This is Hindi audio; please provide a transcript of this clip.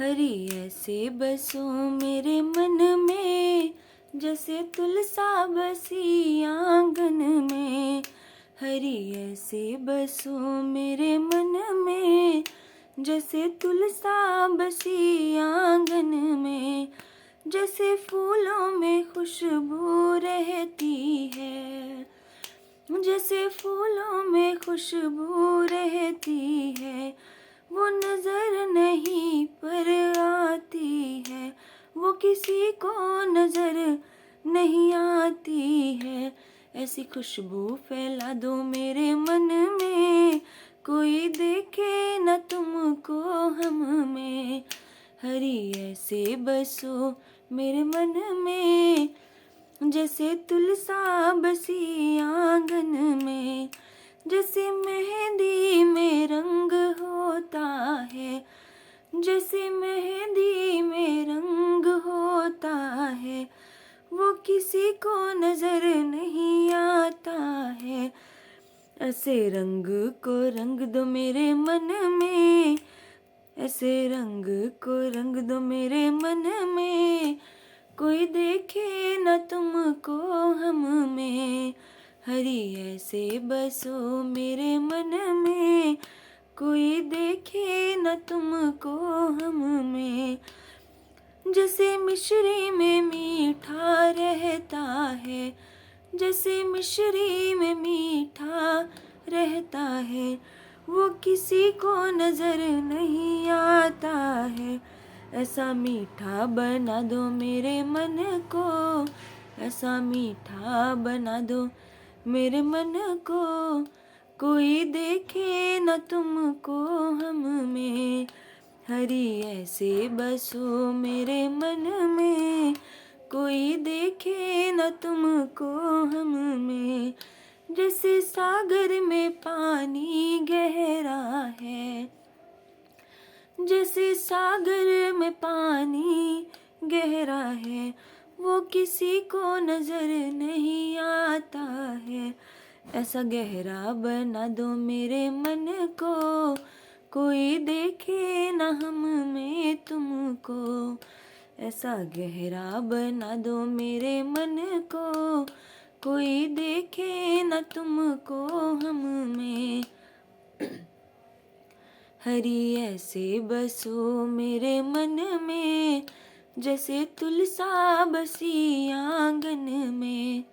हरी ऐसे बसो मेरे मन में, जैसे तुलसा बसी आंगन में। हरी ऐसे बसो मेरे मन में, जैसे तुलसा बसी आंगन में। जैसे फूलों में खुशबू रहती है, जैसे फूलों में खुशबू रहती है। वो नजर नहीं पर आती है, वो किसी को नजर नहीं आती है। ऐसी खुशबू फैला दो मेरे मन में, कोई देखे न तुमको हम में। हरी ऐसे बसो मेरे मन में, जैसे तुलसा बसी आंगन में। जैसे मेहंदी में रंग होता है, जैसे मेहंदी में रंग होता है। वो किसी को नजर नहीं आता है। ऐसे रंग को रंग दो मेरे मन में, ऐसे रंग को रंग दो मेरे मन में। कोई देखे न तुमको हम में। हरी ऐसे बसो मेरे मन में, कोई देखे न तुमको हम में। जैसे मिश्री में मीठा रहता है, जैसे मिश्री में मीठा रहता है। वो किसी को नजर नहीं आता है। ऐसा मीठा बना दो मेरे मन को, ऐसा मीठा बना दो मेरे मन को। कोई देखे न तुमको हम में। हरी ऐसे बसो मेरे मन में, कोई देखे न तुमको हम में। जैसे सागर में पानी गहरा है, जैसे सागर में पानी गहरा है। वो किसी को नजर नहीं आता है। ऐसा गहरा बना दो मेरे मन को, कोई देखे न हम में तुमको। ऐसा गहरा बना दो मेरे मन को, कोई देखे न तुमको हम में। हरी ऐसे बसो मेरे मन में, जैसे तुलसा बसी आंगन में।